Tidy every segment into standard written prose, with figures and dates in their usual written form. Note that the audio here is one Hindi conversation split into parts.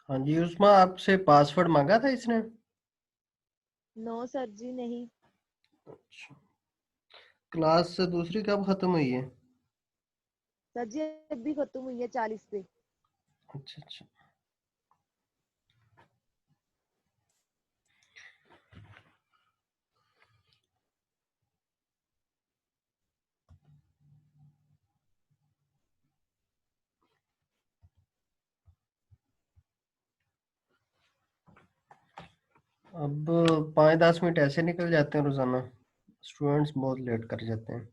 हाँ जी, उसमें आपसे पासवर्ड मांगा था इसने? नो सर जी नहीं। अच्छा, क्लास से दूसरी कब खत्म हुई है? सर जी अभी खत्म हुई है 40 पे। अच्छा अच्छा। अब 5-10 मिनट ऐसे निकल जाते हैं रोजाना, स्टूडेंट्स बहुत लेट कर जाते हैं।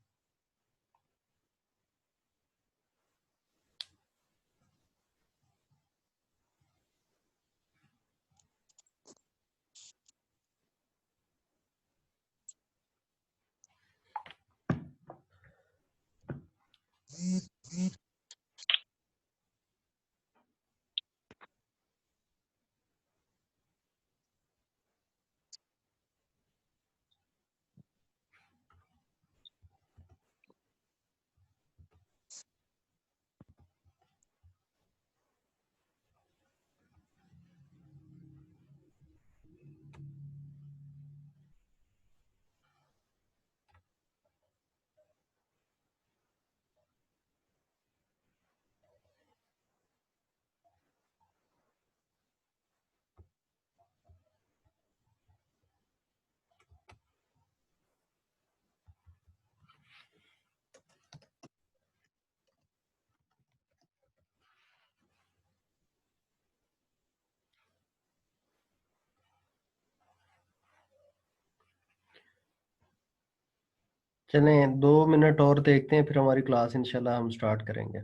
चलें 2 मिनट और देखते हैं, फिर हमारी क्लास इंशाल्लाह हम स्टार्ट करेंगे।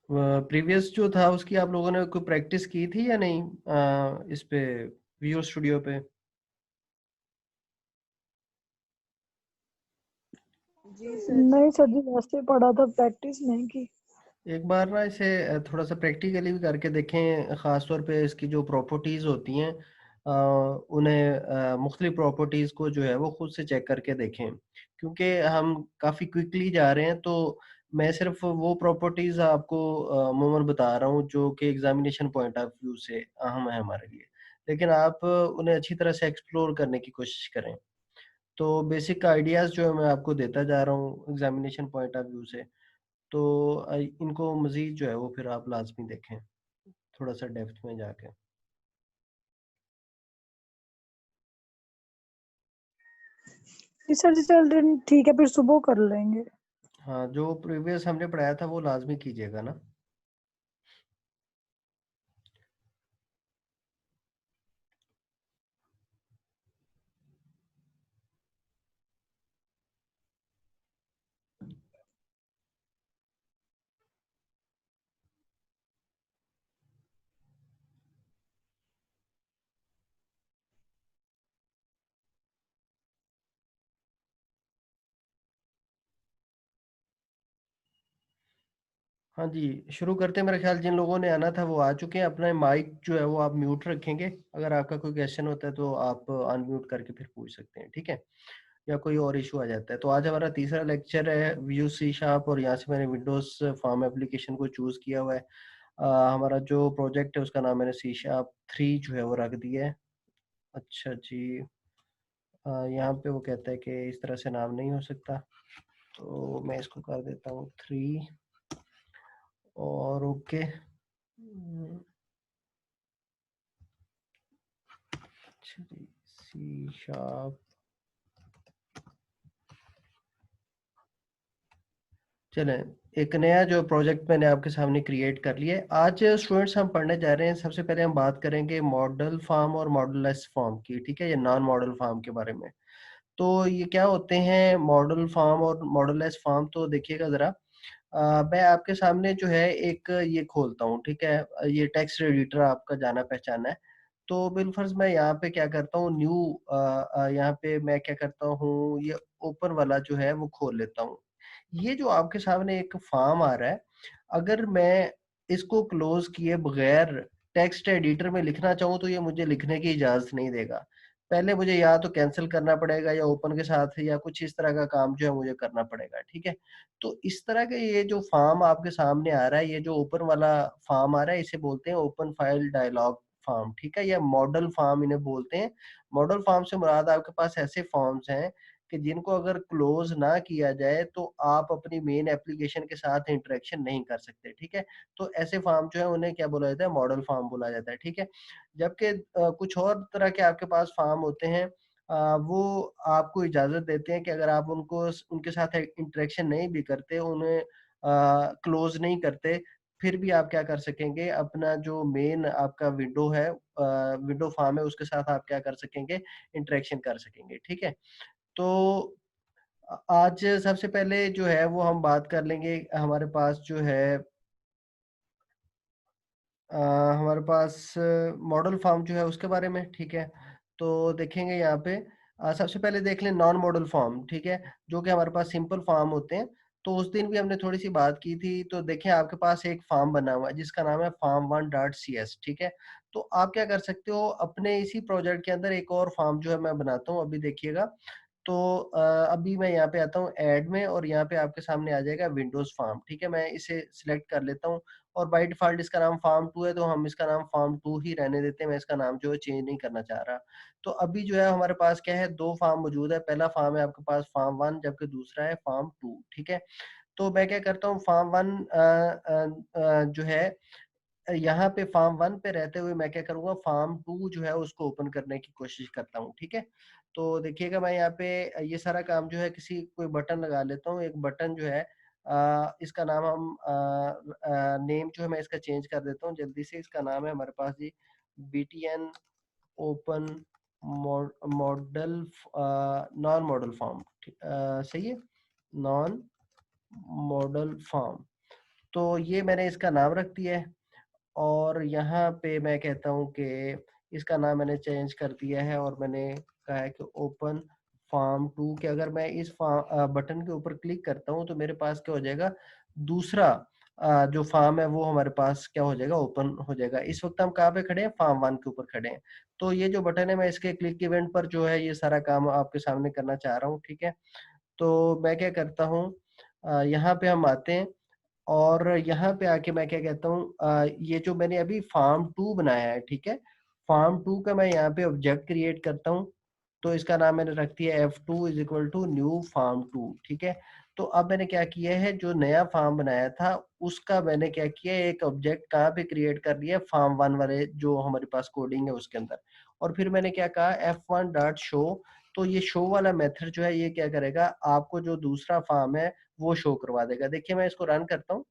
प्रीवियस जो था उसकी आप लोगों ने कोई प्रैक्टिस की थी या नहीं, इस पे विजुअल स्टूडियो पे? जी सर जी। नहीं सर जी, वैसे पढ़ा था, प्रैक्टिस नहीं की। एक बार ना इसे थोड़ा सा प्रैक्टिकली भी करके देखें, ख़ास तौर पे इसकी जो प्रॉपर्टीज़ होती हैं, उन्हें मुख्तलिफ प्रॉपर्टीज़ को जो है वो खुद से चेक करके देखें, क्योंकि हम काफ़ी क्विकली जा रहे हैं। तो मैं सिर्फ वो प्रॉपर्टीज़ आपको अमूमन बता रहा हूँ जो कि एग्जामिनेशन पॉइंट ऑफ व्यू से अहम है हमारे लिए, लेकिन आप उन्हें अच्छी तरह से एक्सप्लोर करने की कोशिश करें। तो बेसिक आइडियाज़ जो है मैं आपको देता जा रहा हूँ एग्जामिनेशन पॉइंट ऑफ व्यू से। तो इनको मज़ीद जो है वो फिर आप लाज़मी देखें, थोड़ा-सा डेप्थ में जाके। जी सर जी, चल रहे ठीक है, फिर सुबह कर लेंगे। हाँ, जो प्रीवियस हमने पढ़ाया था वो लाज़मी कीजिएगा ना। हाँ जी, शुरू करते हैं। मेरा ख़्याल जिन लोगों ने आना था वो आ चुके हैं। अपना माइक जो है वो आप म्यूट रखेंगे। अगर आपका कोई क्वेश्चन होता है तो आप अनम्यूट करके फिर पूछ सकते हैं, ठीक है? या कोई और इशू आ जाता है। तो आज हमारा तीसरा लेक्चर है व्यू सी शार्प, और यहाँ से मैंने विंडोज़ फार्म एप्लीकेशन को चूज़ किया हुआ है। हमारा जो प्रोजेक्ट है उसका नाम मैंने सी शार्प 3 जो है वो रख दिया है। अच्छा जी, यहाँ पे वो कहता है कि इस तरह से नाम नहीं हो सकता, तो मैं इसको कर देता हूँ 3। और ओके सी शार्प। चलें, एक नया जो प्रोजेक्ट मैंने आपके सामने क्रिएट कर लिया है। आज स्टूडेंट्स हम पढ़ने जा रहे हैं, सबसे पहले हम बात करेंगे मॉडल फार्म और मॉडललेस फार्म की, ठीक है, या नॉन मॉडल फार्म के बारे में। तो ये क्या होते हैं मॉडल फार्म और मॉडललेस फार्म, तो देखिएगा ज़रा। मैं आपके सामने जो है एक ये खोलता हूँ, ठीक है, ये टेक्स्ट एडिटर आपका जाना पहचाना है। तो बिलफर्ज मैं यहाँ पे क्या करता हूँ, न्यू यहाँ पे मैं क्या करता हूँ, ये ओपन वाला जो है वो खोल लेता हूँ। ये जो आपके सामने एक फॉर्म आ रहा है, अगर मैं इसको क्लोज किए बगैर टेक्स्ट एडिटर में लिखना चाहूँ तो ये मुझे लिखने की इजाजत नहीं देगा। पहले मुझे या तो कैंसिल करना पड़ेगा या ओपन के साथ या कुछ इस तरह का काम जो है मुझे करना पड़ेगा, ठीक है। तो इस तरह के ये जो फॉर्म आपके सामने आ रहा है, ये जो ओपन वाला फॉर्म आ रहा है, इसे बोलते हैं ओपन फाइल डायलॉग फॉर्म, ठीक है, या मॉडल फॉर्म इन्हें बोलते हैं। मॉडल फॉर्म से मुराद आपके पास ऐसे फॉर्म्स हैं कि जिनको अगर क्लोज ना किया जाए तो आप अपनी मेन एप्लीकेशन के साथ इंटरेक्शन नहीं कर सकते, ठीक है। तो ऐसे फॉर्म जो है उन्हें क्या बोला जाता है, मॉडल फॉर्म बोला जाता है, ठीक है। जबकि कुछ और तरह के आपके पास फॉर्म होते हैं, वो आपको इजाज़त देते हैं कि अगर आप उनको उनके साथ इंटरेक्शन नहीं भी करते, उन्हें क्लोज नहीं करते, फिर भी आप क्या कर सकेंगे, अपना जो मेन आपका विंडो है, विंडो फॉर्म है, उसके साथ आप क्या कर सकेंगे, इंटरेक्शन कर सकेंगे, ठीक है। तो आज सबसे पहले जो है वो हम बात कर लेंगे, हमारे पास जो है अ, हमारे पास मॉडल फार्म जो है उसके बारे में, ठीक है। तो देखेंगे यहाँ पे सबसे पहले देख लें नॉन मॉडल फॉर्म, ठीक है, जो कि हमारे पास सिंपल फॉर्म होते हैं। तो उस दिन भी हमने थोड़ी सी बात की थी। तो देखें आपके पास एक फॉर्म बना हुआ है जिसका नाम है farm1.cs, ठीक है। तो आप क्या कर सकते हो, अपने इसी प्रोजेक्ट के अंदर एक और फॉर्म जो है मैं बनाता हूँ, अभी देखिएगा। तो अभी मैं यहाँ पे आता हूँ ऐड में, और यहाँ पे आपके सामने आ जाएगा विंडोज फार्म, ठीक है। मैं इसे सिलेक्ट कर लेता हूँ, और बाय डिफ़ॉल्ट इसका नाम फार्म 2 है, तो हम इसका नाम फार्म 2 ही रहने देते हैं, मैं इसका नाम जो है चेंज नहीं करना चाह रहा। तो अभी जो है हमारे पास क्या है, 2 फार्म मौजूद है, पहला फार्म है आपके पास फार्म 1, जबकि दूसरा है फार्म 2, ठीक है। तो मैं क्या करता हूँ, फार्म 1 जो है यहाँ पे फार्म 1 पे रहते हुए मैं क्या करूँगा, फार्म 2 जो है उसको ओपन करने की कोशिश करता हूँ, ठीक है। तो देखिएगा मैं यहाँ पे ये सारा काम जो है किसी कोई बटन लगा लेता हूँ, एक बटन जो है इसका नाम हम नेम जो है मैं इसका चेंज कर देता हूँ जल्दी से। इसका नाम है हमारे पास जी BTN open model non model form, सही है, नॉन मॉडल फॉर्म। तो ये मैंने इसका नाम रख दिया है, और यहाँ पे मैं कहता हूँ कि इसका नाम मैंने चेंज कर दिया है, और मैंने कहा है कि ओपन फार्म 2 के अगर मैं इस बटन के ऊपर क्लिक करता हूँ तो मेरे पास क्या हो जाएगा, दूसरा जो फार्म है वो हमारे पास क्या हो जाएगा, ओपन हो जाएगा। इस वक्त हम कहाँ पे खड़े हैं, फार्म 1 के ऊपर खड़े हैं। तो ये जो बटन है मैं इसके क्लिक इवेंट पर जो है ये सारा काम आपके सामने करना चाह रहा हूँ, ठीक है। तो मैं क्या करता हूँ, यहाँ पे हम आते हैं, और यहाँ पे आके मैं क्या कहता हूँ, ये जो मैंने अभी फार्म 2 बनाया है, ठीक है, फार्म 2 का मैं यहाँ पे ऑब्जेक्ट क्रिएट करता हूँ। तो इसका नाम मैंने रख दिया F2 is equal to new form 2, ठीक है। तो अब मैंने क्या किया है, जो नया फार्म बनाया था उसका मैंने क्या किया, एक ऑब्जेक्ट कहाँ पे क्रिएट कर लिया, फार्म 1 वाले जो हमारे पास कोडिंग है उसके अंदर। और फिर मैंने क्या कहा, F1 डॉट शो। तो ये शो वाला मेथड जो है ये क्या करेगा, आपको जो दूसरा फार्म है वो शो करवा देगा। देखिए मैं इसको रन करता हूँ,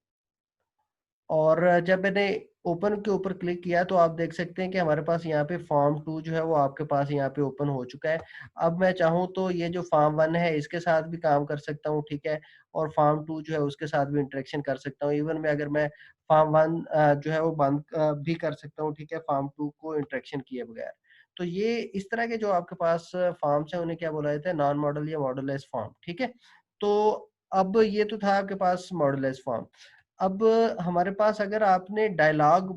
और जब मैंने ओपन के ऊपर क्लिक किया तो आप देख सकते हैं कि हमारे पास यहाँ पे फॉर्म 2 जो है वो आपके पास यहाँ पे ओपन हो चुका है। अब मैं चाहूँ तो ये जो फार्म 1 है इसके साथ भी काम कर सकता हूँ, ठीक है, और फार्म 2 जो है उसके साथ भी इंटरेक्शन कर सकता हूँ। इवन में अगर मैं फार्म 1 जो है वो बंद भी कर सकता हूँ, ठीक है, फार्म 2 को इंटरेक्शन किए बगैर। तो ये इस तरह के जो आपके पास फॉर्म्स हैं उन्हें क्या बोला जाता है, नॉन मॉडल या मॉडललेस फॉर्म, ठीक है। तो अब ये तो था आपके पास मॉडललेस फॉर्म। अब हमारे पास अगर आपने डायलॉग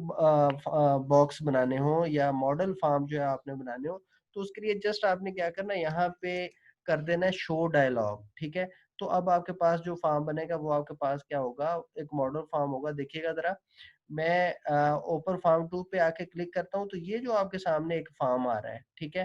बॉक्स बनाने हो या मॉडल फार्म जो है आपने बनाने हो, तो उसके लिए जस्ट आपने क्या करना है, यहाँ पे कर देना है शो डायलॉग, ठीक है। तो अब आपके पास जो फार्म बनेगा वो आपके पास क्या होगा, एक मॉडल फार्म होगा। देखिएगा जरा, मैं ओपन फार्म 2 पे आके क्लिक करता हूँ तो ये जो आपके सामने एक फार्म आ रहा है, ठीक है।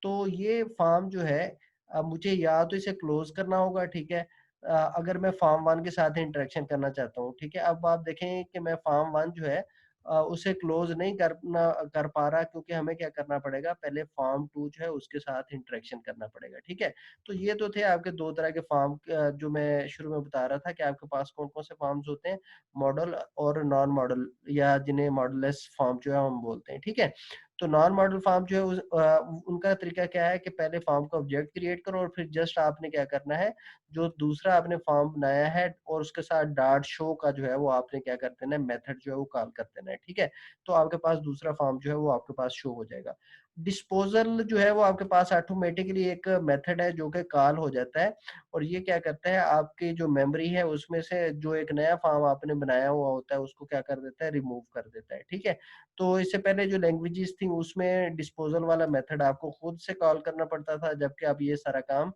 तो ये फार्म जो है, अब मुझे या तो इसे क्लोज करना होगा, ठीक है, अगर मैं फार्म 1 के साथ इंटरेक्शन करना चाहता हूँ, ठीक है? अब आप देखें कि मैं फार्म 1 जो है उसे क्लोज़ नहीं कर पा रहा, क्योंकि हमें क्या करना पड़ेगा, पहले फार्म 2 जो है उसके साथ इंटरेक्शन करना पड़ेगा, ठीक है? तो ये तो थे आपके 2 तरह के फार्म जो मैं शुरू में बता रहा था कि आपके पास कौन-कौन से फार्म्स होते हैं, मॉडल और नॉन मॉडल, या जिन्हें मॉडललेस फार्म जो है हम बोलते हैं, ठीक है? तो नॉन मॉडल फार्म जो है उनका तरीका क्या है कि पहले फार्म का ऑब्जेक्ट क्रिएट करो और फिर जस्ट आपने क्या करना है, जो दूसरा आपने फॉर्म बनाया है और उसके साथ डॉट शो का जो है वो आपने क्या कर देना है, मेथड जो है वो कॉल कर देना है, ठीक है? तो आपके पास दूसरा फॉर्म जो है वो आपके पास शो हो जाएगा। डिस्पोजल जो है वो आपके पास ऑटोमेटिकली एक मेथड है जो कि कॉल हो जाता है, और ये क्या करता है, आपकी जो मेमोरी है उसमें से जो एक नया फॉर्म आपने बनाया हुआ होता है उसको क्या कर देता है, रिमूव कर देता है, ठीक है? तो इससे पहले जो लैंग्वेजेस थी उसमें डिस्पोजल वाला मेथड आपको खुद से कॉल करना पड़ता था, जबकि अब ये सारा काम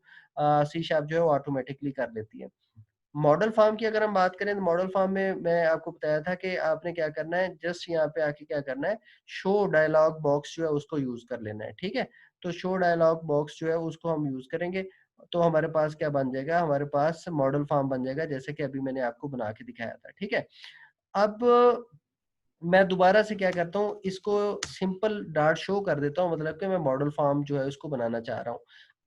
सी शार्प जो है वो ऑटोमेटिकली कर लेती है। मॉडल फार्म की अगर हम बात करें, तो मॉडल फार्म में मैं आपको बताया था कि आपने क्या करना है, जस्ट यहाँ पे आके क्या करना है, शो डायलॉग बॉक्स जो है उसको यूज कर लेना है, ठीक है? तो शो डायलॉग बॉक्स जो है उसको हम यूज करेंगे, तो हमारे पास क्या बन जाएगा, हमारे पास मॉडल फार्म बन जाएगा, जैसे कि अभी मैंने आपको बना के दिखाया था, ठीक है? अब मैं दोबारा से क्या करता हूँ, इसको सिंपल डॉट शो कर देता हूँ, मतलब कि मैं मॉडल फॉर्म जो है उसको बनाना चाह रहा हूँ।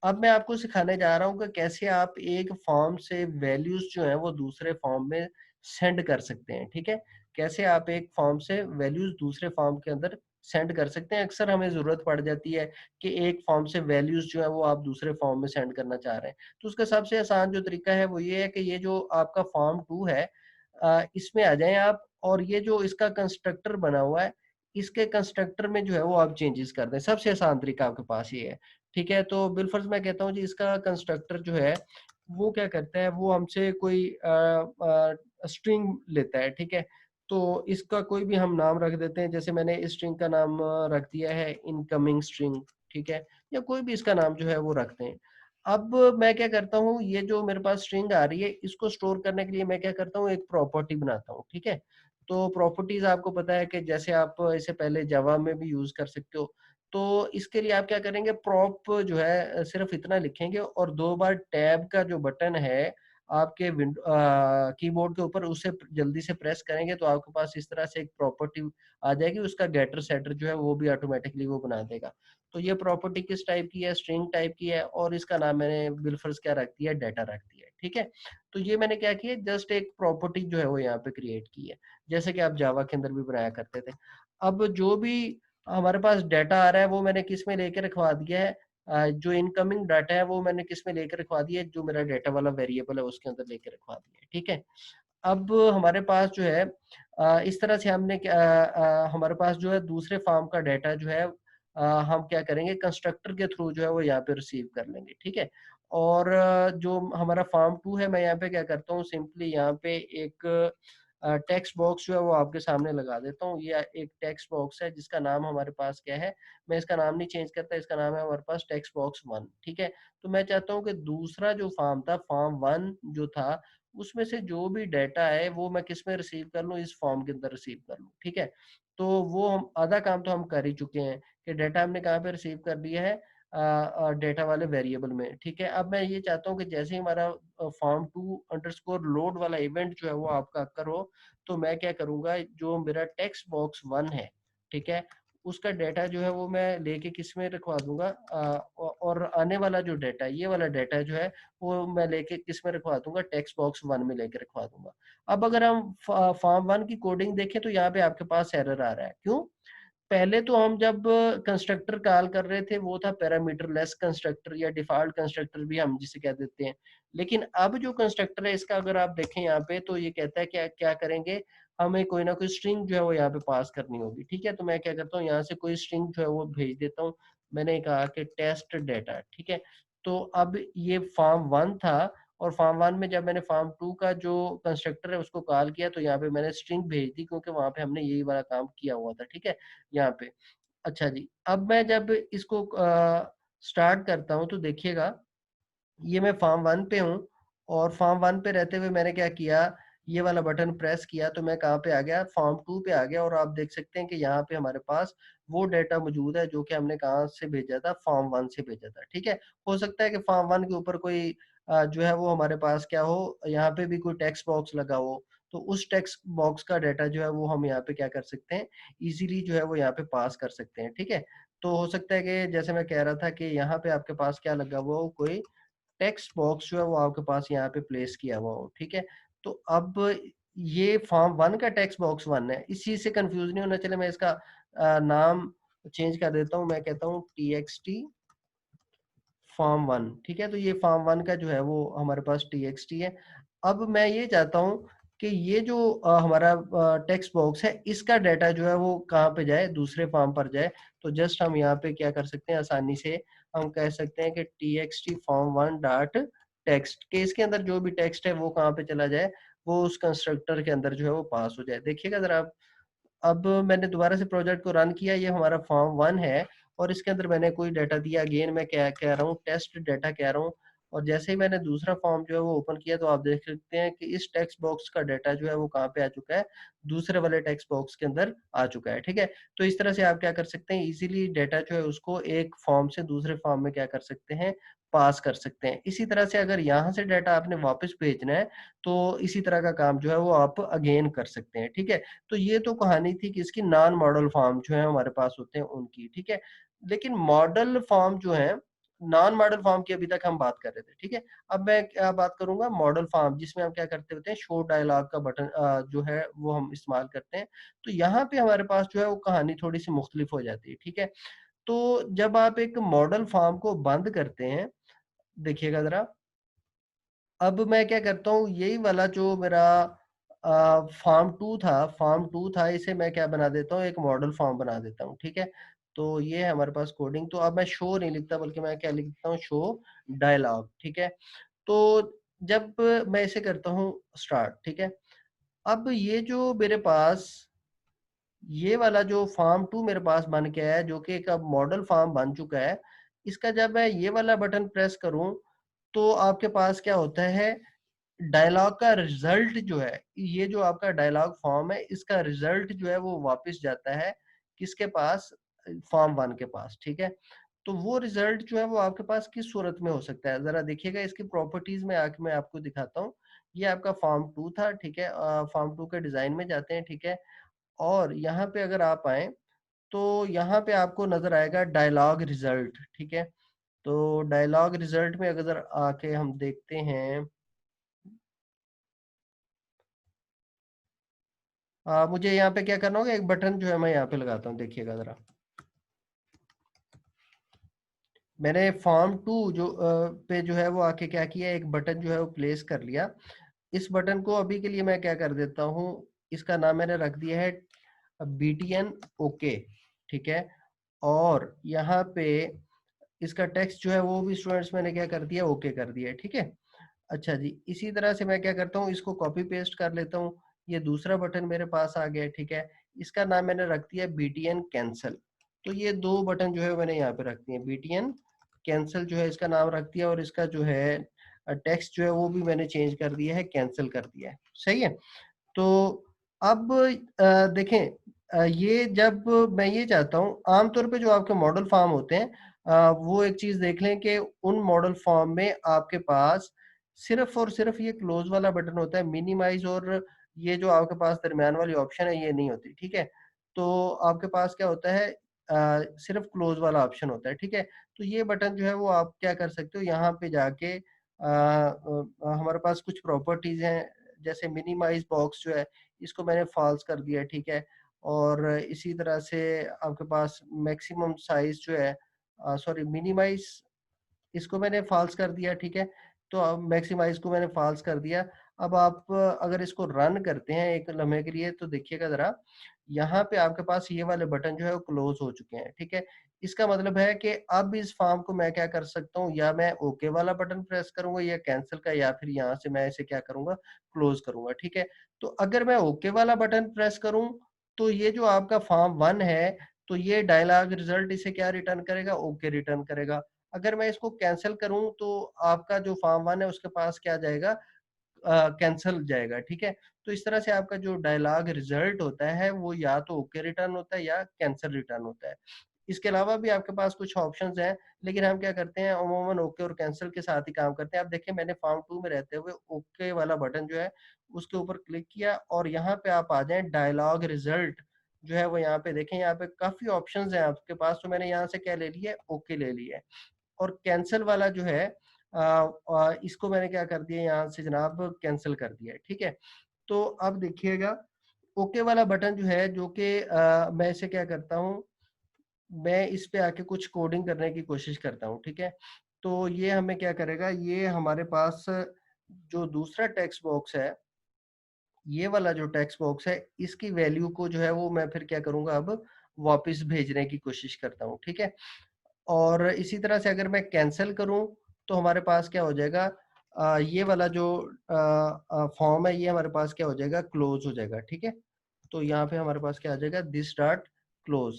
अब मैं आपको सिखाने जा रहा हूँ कि कैसे आप एक फॉर्म से वैल्यूज जो है वो दूसरे फॉर्म में सेंड कर सकते हैं, ठीक है? कैसे आप एक फॉर्म से वैल्यूज दूसरे फॉर्म के अंदर सेंड कर सकते हैं। अक्सर हमें जरूरत पड़ जाती है कि एक फॉर्म से वैल्यूज जो है वो आप दूसरे फॉर्म में सेंड करना चाह रहे हैं, तो उसका सबसे आसान जो तरीका है वो ये है कि ये जो आपका फॉर्म 2 है, इसमें आ जाएं आप, और ये जो इसका कंस्ट्रक्टर बना हुआ है, इसके कंस्ट्रक्टर में जो है वो आप चेंजेस कर दें। सबसे आसान तरीका आपके पास ये है, ठीक है? तो बिलफर्ज मैं कहता हूँ जी, इसका कंस्ट्रक्टर जो है वो क्या करता है, वो हमसे कोई स्ट्रिंग लेता है, ठीक है? तो इसका कोई भी हम नाम रख देते हैं, जैसे मैंने इस स्ट्रिंग का नाम रख दिया है इनकमिंग स्ट्रिंग, ठीक है? या कोई भी इसका नाम जो है वो रखते हैं। अब मैं क्या करता हूँ, ये जो मेरे पास स्ट्रिंग आ रही है इसको स्टोर करने के लिए मैं क्या करता हूँ, एक प्रॉपर्टी बनाता हूँ, ठीक है? तो प्रॉपर्टीज आपको पता है कि जैसे आप इसे पहले जावा में भी यूज कर सकते हो, तो इसके लिए आप क्या करेंगे, प्रॉप जो है सिर्फ इतना लिखेंगे और 2 बार टैब का जो बटन है आपके कीबोर्ड के ऊपर, उसे जल्दी से प्रेस करेंगे तो आपके पास इस तरह से एक प्रॉपर्टी आ जाएगी, उसका गेटर सेटर जो है वो भी ऑटोमेटिकली वो बना देगा। तो ये प्रॉपर्टी किस टाइप की है, स्ट्रिंग टाइप की है, और इसका नाम मैंने बिलफर्ज क्या रख दिया, डाटा रख दिया है, ठीक है? तो ये मैंने क्या किया, जस्ट एक प्रॉपर्टी जो है वो यहाँ पे क्रिएट की है, जैसे कि आप जावा के अंदर भी बनाया करते थे। अब जो भी हमारे पास डाटा आ रहा है वो मैंने किस में लेके रखवा दिया है, जो इनकमिंग डाटा है वो मैंने किस में लेकर रखवा दिया है, जो मेरा डाटा वाला वेरिएबल है उसके अंदर लेके रखवा दिया है, ठीक है? अब हमारे पास जो है इस तरह से हमारे पास जो है दूसरे फार्म का डाटा जो है हम क्या करेंगे, कंस्ट्रक्टर के थ्रू जो है वो यहाँ पे रिसीव कर लेंगे, ठीक है? और जो हमारा फार्म 2 है, मैं यहाँ पे क्या करता हूँ, सिंपली यहाँ पे एक टेक्स्ट बॉक्स जो है वो आपके सामने लगा देता हूँ। ये एक टेक्स्ट बॉक्स है जिसका नाम हमारे पास क्या है, मैं इसका नाम नहीं चेंज करता, इसका नाम है हमारे पास टेक्स्ट बॉक्स 1, ठीक है? तो मैं चाहता हूँ कि दूसरा जो फॉर्म था, फॉर्म 1 जो था, उसमें से जो भी डाटा है वो मैं किस में रिसीव कर लूँ, इस फॉर्म के अंदर रिसीव कर लूँ, ठीक है? तो वो हम आधा काम तो हम कर ही चुके हैं कि डाटा हमने कहाँ पे रिसीव कर लिया है, डाटा वाले वेरिएबल में, ठीक है? अब मैं ये चाहता हूँ कि जैसे ही हमारा फॉर्म 2 अंडरस्कोर लोड वाला इवेंट जो है वो आपका करो, तो मैं क्या करूँगा, जो मेरा टेक्स्ट बॉक्स 1 है, ठीक है? उसका डाटा जो है वो मैं लेके किस में रखवा दूंगा, और आने वाला जो डाटा है, ये वाला डाटा जो है वो मैं लेके किस में रखवा दूंगा, टेक्स्ट बॉक्स 1 में लेके रखवा दूंगा। अब अगर हम फॉर्म 1 की कोडिंग देखें तो यहाँ पे आपके पास एरर आ रहा है, क्यों? पहले तो हम जब कंस्ट्रक्टर कॉल कर रहे थे वो था पैरामीटरलेस कंस्ट्रक्टर, या डिफॉल्ट कंस्ट्रक्टर भी हम जिसे कह देते हैं। लेकिन अब जो कंस्ट्रक्टर है इसका अगर आप देखें यहाँ पे, तो ये कहता है क्या क्या करेंगे, हमें कोई ना कोई स्ट्रिंग जो है वो यहाँ पे पास करनी होगी, ठीक है? तो मैं क्या करता हूँ, यहाँ से कोई स्ट्रिंग जो है वो भेज देता हूँ। मैंने कहा कि टेस्ट डाटा, ठीक है? तो अब ये फॉर्म 1 था, और फॉर्म 1 में जब मैंने फॉर्म 2 का जो कंस्ट्रक्टर है उसको कॉल किया, तो यहाँ पे मैंने स्ट्रिंग भेज दी, क्योंकि वहां पे हमने यही वाला काम किया हुआ था, ठीक है? यहाँ पे। अच्छा जी, अब मैं जब इसको स्टार्ट करता हूँ तो देखिएगा, ये मैं फॉर्म 1 पे हूँ, और फॉर्म 1 पे रहते हुए मैंने क्या किया, ये वाला बटन प्रेस किया तो मैं कहाँ पे आ गया, फॉर्म 2 पे आ गया, और आप देख सकते हैं कि यहाँ पे हमारे पास वो डाटा मौजूद है जो कि हमने कहाँ से भेजा था, फॉर्म 1 से भेजा था, ठीक है? हो सकता है कि फॉर्म 1 के ऊपर कोई जो है वो हमारे पास क्या हो, यहाँ पे भी कोई टेक्स्ट बॉक्स लगा हो, तो उस टेक्स्ट बॉक्स का डाटा जो है वो हम यहाँ पे क्या कर सकते हैं, इजीली जो है वो यहाँ पे पास कर सकते हैं। ठीक है, तो हो सकता है कि जैसे मैं कह रहा था कि यहाँ पे आपके पास क्या लगा हुआ हो, कोई टेक्स्ट बॉक्स जो है वो आपके पास यहाँ पे प्लेस किया हुआ हो। ठीक है, तो अब ये फॉर्म 1 का टेक्स्ट बॉक्स 1 है, इस चीज से कंफ्यूज नहीं होना। चले मैं इसका नाम चेंज कर देता हूँ, मैं कहता हूँ txt फॉर्म 1। ठीक है, तो ये फॉर्म 1 का जो है वो हमारे पास txt है। अब मैं ये चाहता हूँ कि ये जो हमारा टेक्स्ट बॉक्स है, इसका डाटा जो है वो कहाँ पे जाए, दूसरे फॉर्म पर जाए। तो जस्ट हम यहाँ पे क्या कर सकते हैं, आसानी से हम कह सकते हैं कि txt form1 डॉट टेक्स्ट, के इसके अंदर जो भी टेक्स्ट है वो कहाँ पे चला जाए, वो उस कंस्ट्रक्टर के अंदर जो है वो पास हो जाए। देखिएगा जरा आप, अब मैंने दोबारा से प्रोजेक्ट को रन किया, ये हमारा फॉर्म 1 है और इसके अंदर मैंने कोई डाटा दिया। अगेन मैं क्या कह रहा हूँ, टेस्ट डाटा कह रहा हूँ। और जैसे ही मैंने दूसरा फॉर्म जो है वो ओपन किया, तो आप देख सकते हैं कि इस टेक्स्ट बॉक्स का डाटा जो है वो कहाँ पे आ चुका है, दूसरे वाले टेक्स्ट बॉक्स के अंदर आ चुका है। ठीक है, तो इस तरह से आप क्या कर सकते हैं, इजीली डाटा जो है उसको एक फॉर्म से दूसरे फॉर्म में क्या कर सकते हैं, पास कर सकते हैं। इसी तरह से अगर यहाँ से डाटा आपने वापस भेजना है, तो इसी तरह का काम जो है वो आप अगेन कर सकते हैं। ठीक है, तो ये तो कहानी थी कि इसकी नॉन मॉडल फॉर्म जो है हमारे पास होते हैं उनकी। ठीक है, लेकिन मॉडल फॉर्म जो है, नॉन मॉडल फॉर्म की अभी तक हम बात कर रहे थे। ठीक है, अब मैं क्या बात करूंगा, मॉडल फॉर्म, जिसमें हम क्या करते होते हैं, शो डायलॉग का बटन जो है वो हम इस्तेमाल करते हैं। तो यहाँ पे हमारे पास जो है वो कहानी थोड़ी सी मुख्तलिफ हो जाती है। ठीक है, तो जब आप एक मॉडल फॉर्म को बंद करते हैं, देखिएगा जरा, अब मैं क्या करता हूँ, यही वाला जो मेरा फॉर्म 2 था, इसे मैं क्या बना देता हूँ, एक मॉडल फॉर्म बना देता हूँ। ठीक है, तो ये है हमारे पास कोडिंग। तो अब मैं शो नहीं लिखता, बल्कि मैं क्या लिखता हूँ, शो डायलॉग। ठीक है, तो जब मैं इसे करता हूँ स्टार्ट, ठीक है, अब ये जो मेरे पास ये वाला जो फॉर्म 2 मेरे पास बन के आया है, जो कि एक अब मॉडल फॉर्म बन चुका है, इसका जब मैं ये वाला बटन प्रेस करूं, तो आपके पास क्या होता है, डायलॉग का रिजल्ट जो है, ये जो आपका डायलॉग फॉर्म है, इसका रिजल्ट जो है वो वापस जाता है किसके पास, फॉर्म 1 के पास। ठीक है, तो वो रिजल्ट जो है वो आपके पास किस सूरत में हो सकता है, जरा देखिएगा इसकी प्रॉपर्टीज में आके मैं आपको दिखाता हूँ। ये आपका फॉर्म 2 था। ठीक है, फॉर्म 2 के डिजाइन में जाते हैं। ठीक है, और यहाँ पे अगर आप आए, तो यहाँ पे आपको नजर आएगा डायलॉग रिजल्ट। ठीक है, तो डायलॉग रिजल्ट में अगर आके हम देखते हैं, मुझे यहाँ पे क्या करना होगा, एक बटन जो है मैं यहाँ पे लगाता हूँ, देखिएगा जरा। मैंने फॉर्म 2 जो पे जो है वो आके क्या किया, एक बटन जो है वो प्लेस कर लिया। इस बटन को अभी के लिए मैं क्या कर देता हूँ, इसका नाम मैंने रख दिया है BTN ओके। ठीक है, और यहाँ पे इसका टेक्स्ट जो है वो भी स्टूडेंट्स मैंने क्या कर दिया, ओके कर दिया है। ठीक है, अच्छा जी, इसी तरह से मैं क्या करता हूँ, इसको कॉपी पेस्ट कर लेता हूँ। ये दूसरा बटन मेरे पास आ गया है। ठीक है, इसका नाम मैंने रख दिया BTN कैंसल। तो ये दो बटन जो है मैंने यहाँ पे रख दिए, BTN कैंसल जो है इसका नाम रख दिया, और इसका जो है टेक्स्ट जो है वो भी मैंने चेंज कर दिया है, कैंसिल कर दिया है। सही है, तो अब देखें, ये जब मैं ये चाहता हूँ, आमतौर पे जो आपके मॉडल फॉर्म होते हैं, वो एक चीज देख लें कि उन मॉडल फॉर्म में आपके पास सिर्फ और सिर्फ ये क्लोज वाला बटन होता है, मिनिमाइज और ये जो आपके पास दरमियान वाली ऑप्शन है ये नहीं होती। ठीक है, तो आपके पास क्या होता है, सिर्फ क्लोज वाला ऑप्शन होता है। ठीक है, तो ये बटन जो है वो आप क्या कर सकते हो, यहाँ पे जाके हमारे पास कुछ प्रॉपर्टीज हैं, जैसे मिनिमाइज बॉक्स जो है इसको मैंने फॉल्स कर दिया। ठीक है, और इसी तरह से आपके पास मैक्सिमम साइज जो है, सॉरी मिनिमाइज, इसको मैंने फॉल्स कर दिया। ठीक है, तो अब मैक्सिमाइज को मैंने फॉल्स कर दिया। अब आप अगर इसको रन करते हैं एक लम्हे के लिए, तो देखिएगा जरा, यहाँ पे आपके पास ये वाले बटन जो है वो क्लोज हो चुके हैं। ठीक है, इसका मतलब है कि अब इस फॉर्म को मैं क्या कर सकता हूँ, या मैं ओके वाला बटन प्रेस करूंगा या कैंसिल का, या फिर यहाँ से मैं इसे क्या करूंगा, क्लोज करूंगा। ठीक है, तो अगर मैं ओके वाला बटन प्रेस करूं, तो ये जो आपका फॉर्म 1 है, तो ये डायलॉग रिजल्ट इसे क्या रिटर्न करेगा, ओके रिटर्न करेगा। अगर मैं इसको कैंसिल करूं, तो आपका जो फॉर्म 1 है उसके पास क्या जाएगा, कैंसिल जाएगा। ठीक है, तो इस तरह से आपका जो डायलॉग रिजल्ट होता है वो या तो ओके रिटर्न होता है या कैंसिल रिटर्न होता है। इसके अलावा भी आपके पास कुछ ऑप्शंस हैं, लेकिन हम क्या करते हैं अमूमन ओके और कैंसिल के साथ ही काम करते हैं। आप देखिए मैंने फॉर्म 2 में रहते हुए ओके वाला बटन जो है उसके ऊपर क्लिक किया और यहाँ पे आप आ जाएं डायलॉग रिजल्ट जो है वो यहाँ पे देखें, यहाँ पे काफी ऑप्शंस हैं आपके पास, तो मैंने यहाँ से क्या ले लिया है, ओके ले लिया है। और कैंसिल वाला जो है इसको मैंने क्या कर दिया यहाँ से जनाब, कैंसिल कर दिया है। ठीक है, तो अब देखिएगा ओके वाला बटन जो है, जो कि मैं इसे क्या करता हूँ, मैं इस पे आके कुछ कोडिंग करने की कोशिश करता हूँ। ठीक है, तो ये हमें क्या करेगा, ये हमारे पास जो दूसरा टेक्स्ट बॉक्स है, ये वाला जो टेक्स्ट बॉक्स है, इसकी वैल्यू को जो है वो मैं फिर क्या करूंगा, अब वापस भेजने की कोशिश करता हूँ। ठीक है, और इसी तरह से अगर मैं कैंसिल करूं तो हमारे पास क्या हो जाएगा, ये वाला जो फॉर्म है, ये हमारे पास क्या हो जाएगा, क्लोज हो जाएगा। ठीक है, तो यहाँ पे हमारे पास क्या आ जाएगा, दिस डॉट क्लोज।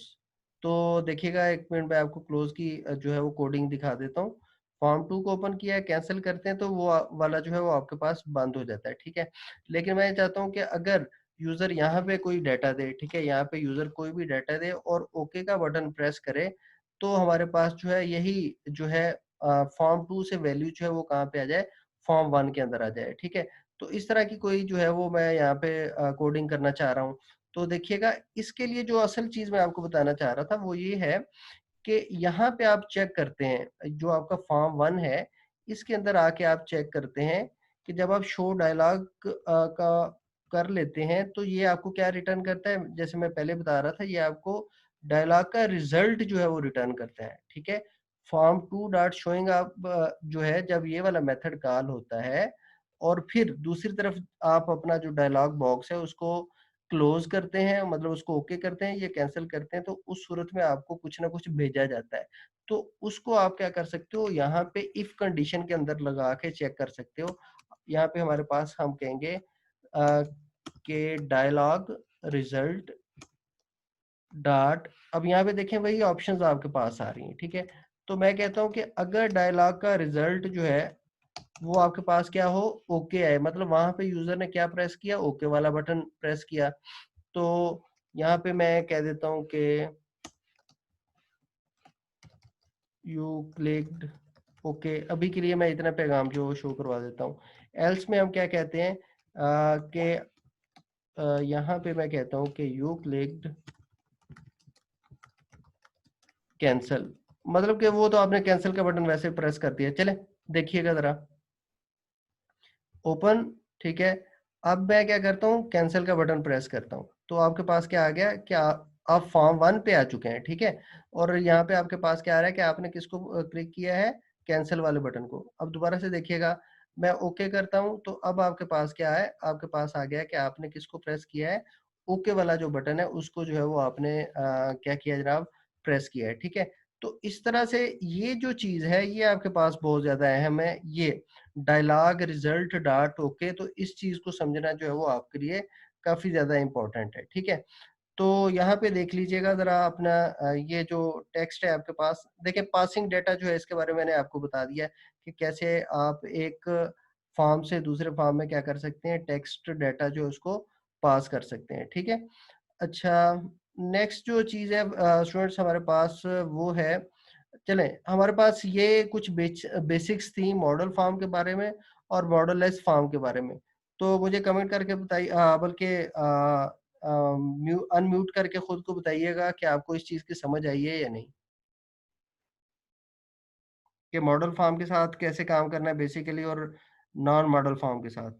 तो देखिएगा एक मिनट में आपको क्लोज की जो है वो कोडिंग दिखा देता हूँ। फॉर्म 2 को ओपन किया है, कैंसिल करते हैं तो वो वाला जो है वो आपके पास बंद हो जाता है। ठीक है, लेकिन मैं चाहता हूँ कि अगर यूजर यहाँ पे कोई डाटा दे, ठीक है, यहाँ पे यूजर कोई भी डाटा दे और ओके का बटन प्रेस करे, तो हमारे पास जो है यही जो है फॉर्म 2 से वैल्यू जो है वो कहाँ पे आ जाए, फॉर्म 1 के अंदर आ जाए। ठीक है, तो इस तरह की कोई जो है वो मैं यहाँ पे कोडिंग करना चाह रहा हूँ। तो देखिएगा इसके लिए जो असल चीज मैं आपको बताना चाह रहा था वो ये है कि यहाँ पे आप चेक करते हैं जो आपका फॉर्म 1 है, इसके अंदर आके आप चेक करते हैं कि जब आप शो डायलॉग का कर लेते हैं तो ये आपको क्या रिटर्न करता है, जैसे मैं पहले बता रहा था, ये आपको डायलॉग का रिजल्ट जो है वो रिटर्न करता है। ठीक है, फॉर्म 2 डॉट शोइंग आप जो है, जब ये वाला मेथड कॉल होता है और फिर दूसरी तरफ आप अपना जो डायलॉग बॉक्स है उसको क्लोज करते हैं, मतलब उसको ओके करते हैं, ये कैंसिल करते हैं, तो उस सूरत में आपको कुछ ना कुछ भेजा जाता है। तो उसको आप क्या कर सकते हो, यहाँ पे इफ कंडीशन के अंदर लगा के चेक कर सकते हो। यहाँ पे हमारे पास हम कहेंगे के डायलॉग रिजल्ट डॉट, अब यहाँ पे देखें वही ऑप्शंस आपके पास आ रही हैं। ठीक है, तो मैं कहता हूँ कि अगर डायलॉग का रिजल्ट जो है वो आपके पास क्या हो, ओके आए, मतलब वहां पे यूजर ने क्या प्रेस किया, ओके वाला बटन प्रेस किया, तो यहाँ पे मैं कह देता हूँ कि यू क्लिक्ड ओके। अभी के लिए मैं इतना पैगाम जो शो करवा देता हूँ। एल्स में हम क्या कहते हैं कि यहाँ पे मैं कहता हूँ कि यू क्लिक्ड कैंसिल, मतलब कि वो तो आपने कैंसिल का बटन वैसे प्रेस कर दिया। चले देखिएगा जरा ओपन। ठीक है, अब मैं क्या करता हूँ, कैंसिल का बटन प्रेस करता हूँ, तो आपके पास क्या आ गया कि आप फॉर्म 1 पे आ चुके हैं। ठीक है, और यहाँ पे आपके पास क्या आ रहा है कि आपने किसको क्लिक किया है, कैंसिल वाले बटन को। अब दोबारा से देखिएगा, मैं ओके करता हूँ तो अब आपके पास क्या है, आपके पास आ गया कि आपने किसको प्रेस किया है, ओके वाला जो बटन है उसको जो है वो आपने क्या किया जनाब, प्रेस किया है। ठीक है, तो इस तरह से ये जो चीज है ये आपके पास बहुत ज्यादा अहम है, ये डायलॉग रिजल्ट डॉट ओके। तो इस चीज को समझना जो है वो आपके लिए काफी ज्यादा इंपॉर्टेंट है। ठीक है, तो यहाँ पे देख लीजिएगा जरा अपना ये जो टेक्स्ट है आपके पास, देखिए पासिंग डेटा जो है इसके बारे में मैंने आपको बता दिया है कि कैसे आप एक फॉर्म से दूसरे फॉर्म में क्या कर सकते हैं, टेक्स्ट डेटा जो है उसको पास कर सकते हैं। ठीक है, अच्छा नेक्स्ट जो चीज़ है स्टूडेंट्स हमारे पास वो है, चलें हमारे पास ये कुछ बेसिक्स थी मॉडल फार्म के बारे में और मॉडललेस फार्म के बारे में। तो मुझे कमेंट करके बताइए, बल्कि अनम्यूट करके खुद को बताइएगा कि आपको इस चीज़ की समझ आई है या नहीं, कि मॉडल फार्म के साथ कैसे काम करना है बेसिकली और नॉन मॉडल फार्म के साथ।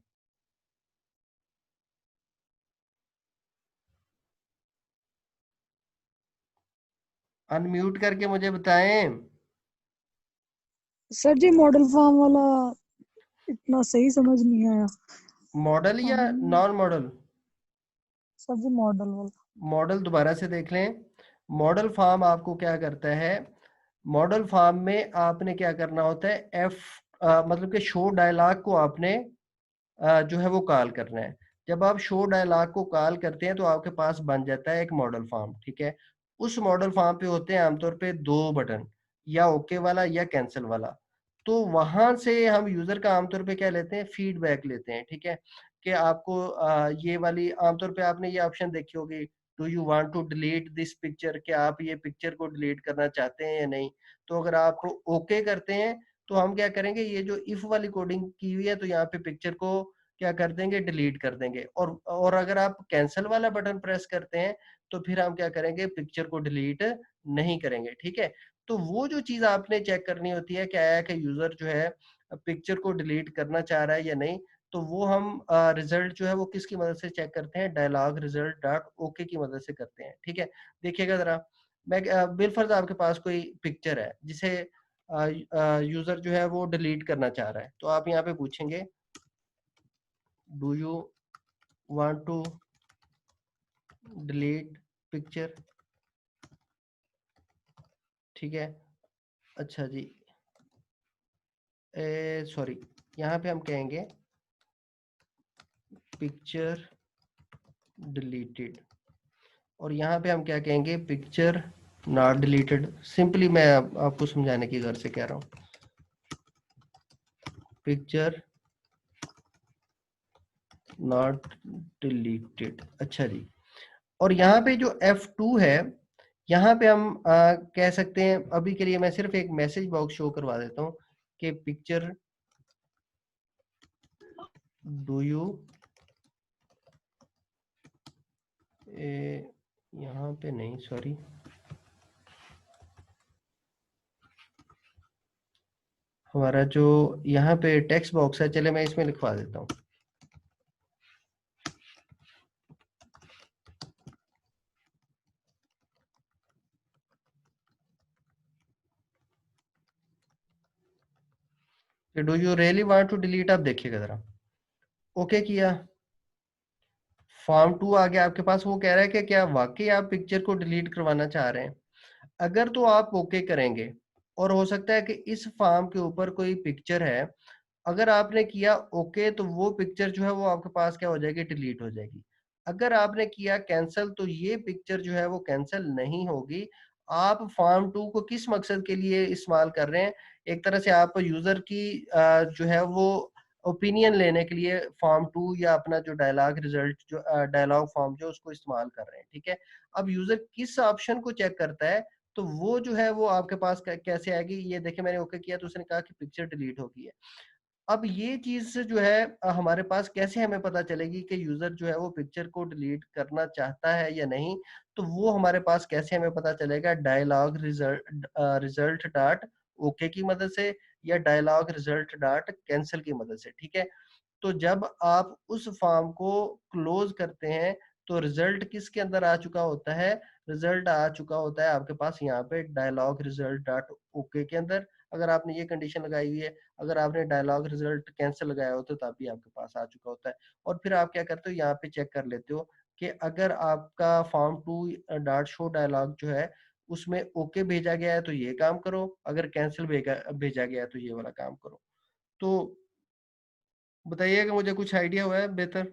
अनम्यूट करके मुझे बताएं। सर जी मॉडल फार्म वाला इतना सही समझ नहीं आया। मॉडल या हम नॉन मॉडल? सर जी मॉडल वाला। मॉडल दोबारा से देख लें। मॉडल फार्म आपको क्या करता है, मॉडल फार्म में आपने क्या करना होता है, एफ मतलब कि शो डायलॉग को आपने जो है वो कॉल करना है। जब आप शो डायलॉग को कॉल करते हैं तो आपके पास बन जाता है एक मॉडल फार्म। ठीक है, उस मॉडल फार्म पे होते हैं आमतौर पे दो बटन, या ओके वाला या कैंसिल वाला। तो वहां से हम यूजर का आमतौर पे क्या लेते हैं, फीडबैक लेते हैं। ठीक है, कि आपको ये वाली आमतौर पे आपने ये ऑप्शन देखी होगी, do you want to delete this picture, क्या आप ये पिक्चर को डिलीट करना चाहते हैं या नहीं। तो अगर आप ओके करते हैं तो हम क्या करेंगे, ये जो इफ वाली कोडिंग की हुई है तो यहाँ पे पिक्चर को क्या कर देंगे, डिलीट कर देंगे। और अगर आप कैंसिल वाला बटन प्रेस करते हैं तो फिर हम क्या करेंगे, पिक्चर को डिलीट नहीं करेंगे। ठीक है, तो वो जो चीज आपने चेक करनी होती है क्या है कि यूजर जो है पिक्चर को डिलीट करना चाह रहा है या नहीं, तो वो हम रिजल्ट जो है वो किसकी मदद से चेक करते हैं, डायलॉग रिजल्ट डॉट ओके की मदद से करते हैं। ठीक है, देखिएगा जरा, मैं बिलफर्ज आपके पास कोई पिक्चर है जिसे यूजर जो है वो डिलीट करना चाह रहा है, तो आप यहाँ पे पूछेंगे do you want to delete picture. ठीक है, अच्छा जी, सॉरी, यहाँ पे हम कहेंगे पिक्चर डिलीटेड, और यहाँ पे हम क्या कहेंगे, पिक्चर नॉट डिलीटेड। सिंपली मैं आपको समझाने की गर्ज से कह रहा हूँ, पिक्चर नॉट डिलीटेड। अच्छा जी, और यहाँ पे जो F2 है, यहाँ पे हम कह सकते हैं, अभी के लिए मैं सिर्फ एक मैसेज बॉक्स शो करवा देता हूँ कि पिक्चर डू यू, यहाँ पे नहीं, सॉरी, हमारा जो यहाँ पे टेक्स्ट बॉक्स है, चले मैं इसमें लिखवा देता हूँ। Do you really want to delete, आप देखिएगा जरा, ओके किया, फॉर्म 2 आ गया आपके पास, वो कह रहा है कि क्या वाकई आप पिक्चर को डिलीट करवाना चाह रहे हैं। अगर तो आप ओके करेंगे, और हो सकता है कि इस फॉर्म के ऊपर कोई पिक्चर है, अगर आपने किया ओके तो वो पिक्चर जो है वो आपके पास क्या हो जाएगी, डिलीट हो जाएगी। अगर आपने किया कैंसिल तो ये पिक्चर जो है वो कैंसिल नहीं होगी। आप फॉर्म 2 को किस मकसद के लिए इस्तेमाल कर रहे हैं, एक तरह से आप यूजर की जो है वो ओपिनियन लेने के लिए फॉर्म 2 या अपना जो डायलॉग रिजल्ट जो डायलॉग फॉर्म जो उसको इस्तेमाल कर रहे हैं। ठीक है, अब यूजर किस ऑप्शन को चेक करता है तो वो जो है वो आपके पास कैसे आएगी, ये देखिए मैंने ओके किया तो उसने कहा कि पिक्चर डिलीट हो गई है। अब ये चीज जो है हमारे पास कैसे हमें पता चलेगी कि यूजर जो है वो पिक्चर को डिलीट करना चाहता है या नहीं, तो वो हमारे पास कैसे हमें पता चलेगा, डायलॉग रिजल्ट डॉट ओके की मदद से या डायलॉग रिजल्ट डॉट कैंसिल की मदद से। ठीक है, तो जब आप उस फॉर्म को क्लोज करते हैं तो रिजल्ट किसके अंदर आ चुका होता है, रिजल्ट आ चुका होता है आपके पास यहाँ पे डायलॉग रिजल्ट डॉट ओके के अंदर। अगर आपने ये कंडीशन लगाई हुई है, अगर आपने डायलॉग रिजल्ट कैंसिल लगाया होता तो तब भी आपके पास आ चुका होता है। और फिर आप क्या करते हो, यहाँ पे चेक कर लेते हो कि अगर आपका फॉर्म 2 डॉट शो डायलॉग जो है उसमें ओके भेजा गया है तो ये काम करो, अगर कैंसिल भेजा गया है तो ये वाला काम करो। तो बताइएगा, मुझे कुछ आइडिया हुआ है बेहतर।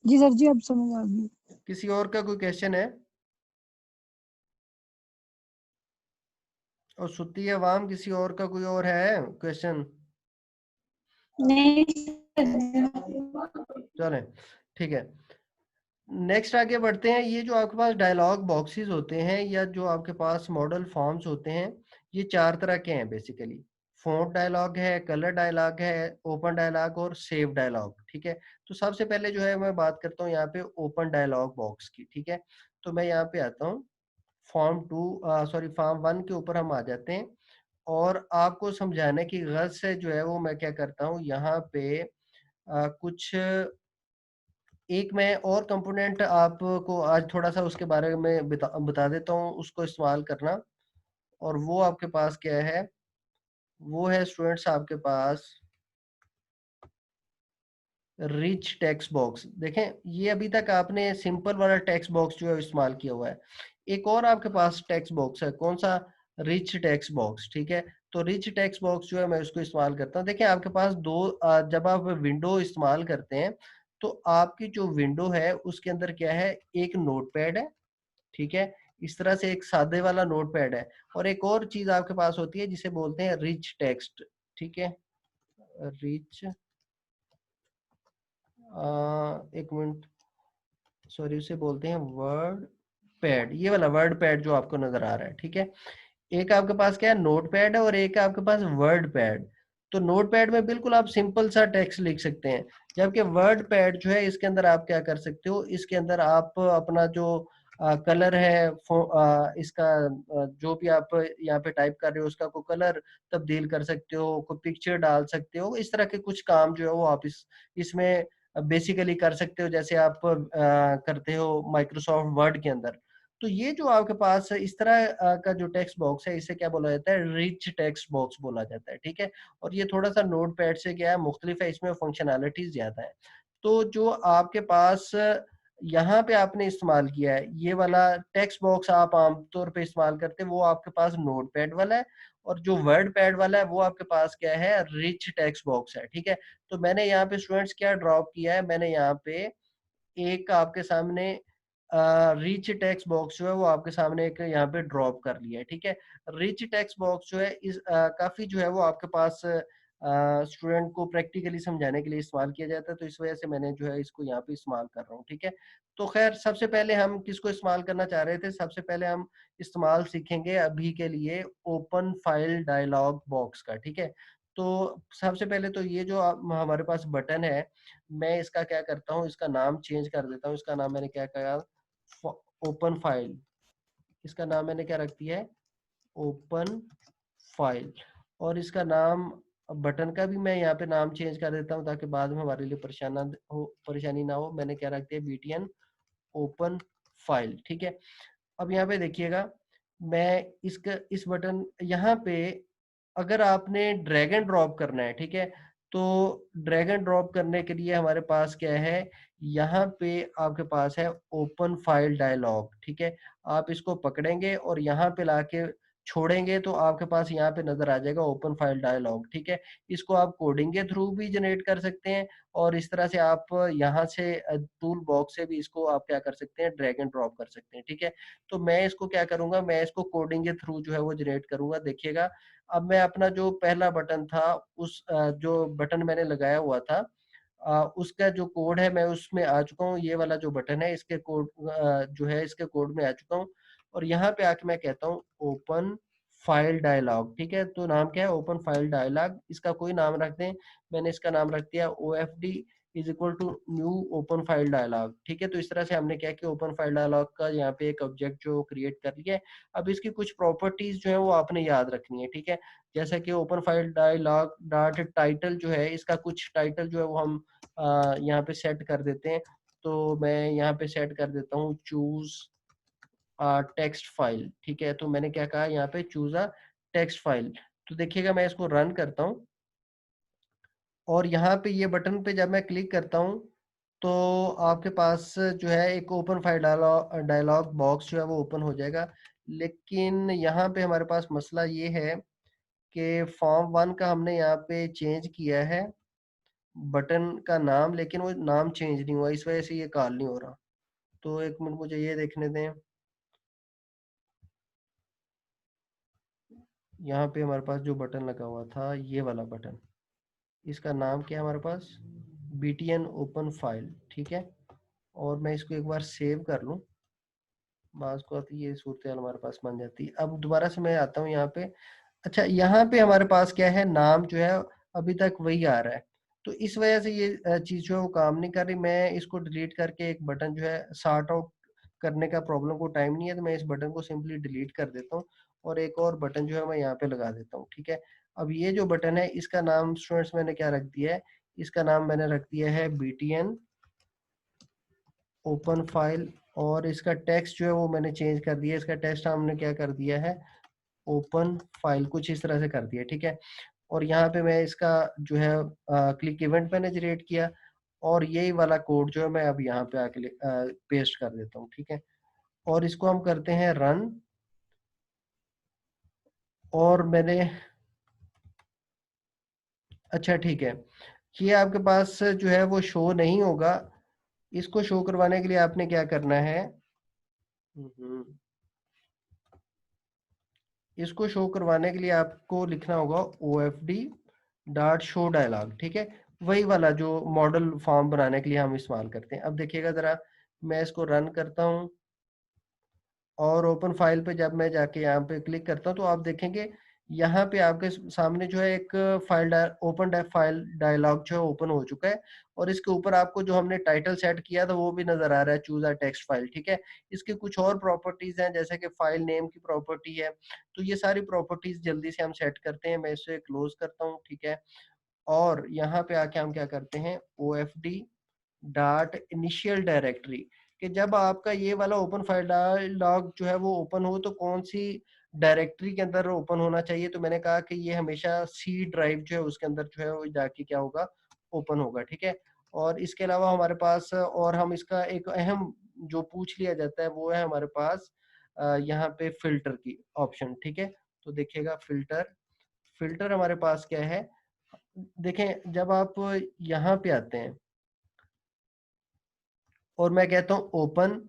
जी सर जी, अब समझ आ गई। किसी और का कोई क्वेश्चन है, और सुत्ती है वाम, किसी और का कोई और है क्वेश्चन। नहीं सर। चलें, ठीक है, नेक्स्ट आगे बढ़ते हैं। ये जो आपके पास डायलॉग बॉक्सेस होते हैं या जो आपके पास मॉडल फॉर्म्स होते हैं, ये 4 तरह के हैं बेसिकली। फॉन्ट डायलॉग है, कलर डायलॉग है, ओपन डायलॉग और सेव डायलॉग। ठीक है, तो सबसे पहले जो है मैं बात करता हूँ यहाँ पे ओपन डायलॉग बॉक्स की। ठीक है, तो मैं यहाँ पे आता हूँ, फॉर्म 1 के ऊपर हम आ जाते हैं, और आपको समझाने की गर्ज से जो है वो मैं क्या करता हूँ, यहाँ पे कुछ एक मैं और कंपोनेंट आपको आज थोड़ा सा उसके बारे में बता देता हूँ, उसको इस्तेमाल करना। और वो आपके पास क्या है, वो है स्टूडेंट्स आपके पास रिच टेक्स्ट बॉक्स। देखें, ये अभी तक आपने सिंपल वाला टेक्स्ट बॉक्स जो है इस्तेमाल किया हुआ है। एक और आपके पास टेक्स्ट बॉक्स है, कौन सा, रिच टेक्स्ट बॉक्स। ठीक है, तो रिच टेक्स्ट बॉक्स जो है मैं उसको इस्तेमाल करता हूँ। देखिए आपके पास जब आप विंडो इस्तेमाल करते हैं तो आपकी जो विंडो है उसके अंदर क्या है, एक नोटपैड है। ठीक है, इस तरह से एक सादे वाला नोटपैड है, और एक और चीज आपके पास होती है जिसे बोलते हैं रिच टेक्स्ट। ठीक है, रिच, एक मिनट, सॉरी उसे बोलते हैं वर्ड पैड, ये वाला वर्ड पैड जो आपको नजर आ रहा है, ठीक है। एक आपके पास क्या है, नोट पैड है, और एक है आपके पास वर्ड पैड। तो नोट पैड में बिल्कुल आप सिंपल सा टेक्स्ट लिख सकते हैं, जबकि वर्ड पैड जो है इसके अंदर आप क्या कर सकते हो, इसके अंदर आप अपना जो कलर है इसका जो भी आप यहाँ पे टाइप कर रहे हो उसका कोई कलर तब्दील कर सकते हो, कोई पिक्चर डाल सकते हो, इस तरह के कुछ काम जो है वो आप इसमें बेसिकली कर सकते हो, जैसे आप करते हो माइक्रोसॉफ्ट वर्ड के अंदर। तो ये जो आपके पास इस तरह का जो टेक्स्ट बॉक्स है, इसे क्या बोला जाता है, रिच टेक्स्ट बॉक्स बोला जाता है, ठीक है। और ये थोड़ा सा नोट पैड से क्या है मुख्तलिफ है, इसमें फंक्शनैलिटीज ज्यादा है। तो जो आपके पास यहाँ पे आपने इस्तेमाल किया है, ये वाला टेक्स्ट बॉक्स आप आमतौर पे इस्तेमाल करते हैं, वो आपके पास नोट पैड वाला है। और जो वर्ड पैड वाला है वो आपके पास क्या है, रिच टेक्स्ट बॉक्स है, ठीक है। तो मैंने यहाँ पे स्टूडेंट्स क्या ड्रॉप किया है, मैंने यहाँ पे एक आपके सामने रिच टेक्स्ट बॉक्स जो है वो आपके सामने एक यहाँ पे ड्रॉप कर लिया है, ठीक है। रिच टेक्स्ट बॉक्स जो है इस काफी जो है वो आपके पास स्टूडेंट को प्रैक्टिकली समझाने के लिए इस्तेमाल किया जाता है, तो इस वजह से मैंने जो है इसको यहाँ पे इस्तेमाल कर रहा हूँ, ठीक है। तो खैर सबसे पहले हम किसको इस्तेमाल करना चाह रहे थे, सबसे पहले हम इस्तेमाल सीखेंगे अभी के लिए ओपन फाइल डायलॉग बॉक्स का, ठीक है। तो सबसे पहले तो ये जो हमारे पास बटन है, मैं इसका क्या करता हूँ, इसका नाम चेंज कर देता हूँ। इसका नाम मैंने क्या कहा, ओपन फाइल। इसका नाम मैंने क्या रख दिया है, ओपन फाइल। और इसका नाम बटन का भी मैं यहाँ पे नाम चेंज कर देता हूँ ताकि बाद में हमारे लिए परेशानी ना हो। मैंने क्या रख दिया, बीटीएन ओपन फाइल, ठीक है। अब यहाँ पे देखिएगा, मैं इस बटन यहाँ पे अगर आपने ड्रैग एंड ड्रॉप करना है, ठीक है, तो ड्रैग एंड ड्रॉप करने के लिए हमारे पास क्या है, यहाँ पे आपके पास है ओपन फाइल डायलॉग, ठीक है। आप इसको पकड़ेंगे और यहाँ पे लाके छोड़ेंगे तो आपके पास यहाँ पे नजर आ जाएगा ओपन फाइल डायलॉग, ठीक है। इसको आप कोडिंग के थ्रू भी जनरेट कर सकते हैं, और इस तरह से आप यहाँ से टूल बॉक्स से भी इसको आप क्या कर सकते हैं, ड्रैग एंड ड्रॉप कर सकते हैं, ठीक है। तो मैं इसको क्या करूंगा, मैं इसको कोडिंग के थ्रू जो है वो जनरेट करूंगा। देखिएगा, अब मैं अपना जो पहला बटन था, उस जो बटन मैंने लगाया हुआ था, उसका जो कोड है मैं उसमें आ चुका हूँ। ये वाला जो बटन है इसके कोड जो है इसके कोड में आ चुका हूँ। और यहाँ पे आके मैं कहता हूँ ओपन फाइल डायलॉग, ठीक है। तो नाम क्या है, ओपन फाइल डायलॉग। इसका कोई नाम रख दें, मैंने इसका नाम रख दिया OFD is equal to new open file dialog, ठीक है। तो इस तरह से हमने क्या किया, ओपन फाइल डायलॉग का यहाँ पे एक ऑब्जेक्ट जो क्रिएट कर लिया है। अब इसकी कुछ प्रॉपर्टीज जो है वो आपने याद रखनी है, ठीक है। जैसा कि open file dialogue dot title जो है, इसका कुछ टाइटल जो है वो हम यहाँ पे सेट कर देते हैं। तो मैं यहाँ पे सेट कर देता हूँ चूज टेक्स्ट फाइल, ठीक है। तो मैंने क्या कहा यहाँ पे, चूज अ टेक्स्ट फाइल। तो देखिएगा मैं इसको रन करता हूँ, और यहाँ पे ये बटन पे जब मैं क्लिक करता हूँ तो आपके पास जो है एक ओपन फाइल डायलॉग बॉक्स जो है वो ओपन हो जाएगा। लेकिन यहाँ पे हमारे पास मसला ये है कि फॉर्म 1 का हमने यहाँ पे चेंज किया है बटन का नाम, लेकिन वो नाम चेंज नहीं हुआ, इस वजह से ये कॉल नहीं हो रहा। तो एक मिनट मुझे ये देखने दें। यहाँ पे हमारे पास जो बटन लगा हुआ था, ये वाला बटन, इसका नाम क्या है हमारे पास, BTN ओपन फाइल, ठीक है। और मैं इसको एक बार सेव कर लूँ, बाज़ को आती ये सूरत हाल हमारे पास बन जाती है। अब दोबारा से मैं आता हूँ यहाँ पे। अच्छा, यहाँ पे हमारे पास क्या है, नाम जो है अभी तक वही आ रहा है। तो इस वजह से ये चीज़ जो है वो काम नहीं कर रही। मैं इसको डिलीट करके एक बटन जो है, सॉर्ट आउट करने का प्रॉब्लम को टाइम नहीं है, तो मैं इस बटन को सिंपली डिलीट कर देता हूँ और एक और बटन जो है मैं यहाँ पे लगा देता हूँ, ठीक है। अब ये जो बटन है इसका नाम स्टूडेंट्स मैंने क्या रख दिया है, इसका नाम मैंने रख दिया है BTN ओपन फाइल। और इसका टेक्स्ट जो है वो मैंने चेंज कर दिया, इसका टेक्स्ट हमने क्या कर दिया है, ओपन फाइल, कुछ इस तरह से कर दिया, ठीक है। और यहाँ पे मैं इसका जो है क्लिक इवेंट मैंने जनरेट किया, और यही वाला कोड जो है मैं अब यहाँ पे आके पेस्ट कर देता हूँ, ठीक है। और इसको हम करते हैं रन। और मैंने, अच्छा ठीक है, ये आपके पास जो है वो शो नहीं होगा। इसको शो करवाने के लिए आपने क्या करना है, इसको शो करवाने के लिए आपको लिखना होगा OFD डॉट शो डायलॉग, ठीक है। वही वाला जो मॉडल फॉर्म बनाने के लिए हम इस्तेमाल करते हैं। अब देखिएगा जरा, मैं इसको रन करता हूँ और ओपन फाइल पे जब मैं जाके यहाँ पे क्लिक करता हूँ तो आप देखेंगे यहाँ पे आपके सामने जो है एक फाइल डायलॉग जो है ओपन हो चुका है और इसके ऊपर आपको जो हमने टाइटल सेट किया था वो भी नजर आ रहा है, चूज अ टेक्स्ट फाइल। ठीक है, इसकी कुछ और प्रॉपर्टीज हैं जैसे कि फाइल नेम की प्रॉपर्टी है। तो ये सारी प्रॉपर्टीज जल्दी से हम सेट करते हैं। मैं इसे क्लोज करता हूँ। ठीक है, और यहाँ पे आके हम क्या करते हैं, OFD डॉट इनिशियल डायरेक्टरी, कि जब आपका ये वाला ओपन फाइल डायलॉग जो है वो ओपन हो तो कौन सी डायरेक्टरी के अंदर ओपन होना चाहिए। तो मैंने कहा कि ये हमेशा सी ड्राइव जो है उसके अंदर जो है वो जाके क्या होगा, ओपन होगा। ठीक है, और इसके अलावा हमारे पास और हम इसका एक अहम जो पूछ लिया जाता है वो है हमारे पास यहाँ पे फिल्टर की ऑप्शन। ठीक है, तो देखिएगा फिल्टर, फिल्टर हमारे पास क्या है, देखें जब आप यहाँ पे आते हैं और मैं कहता हूँ ओपन,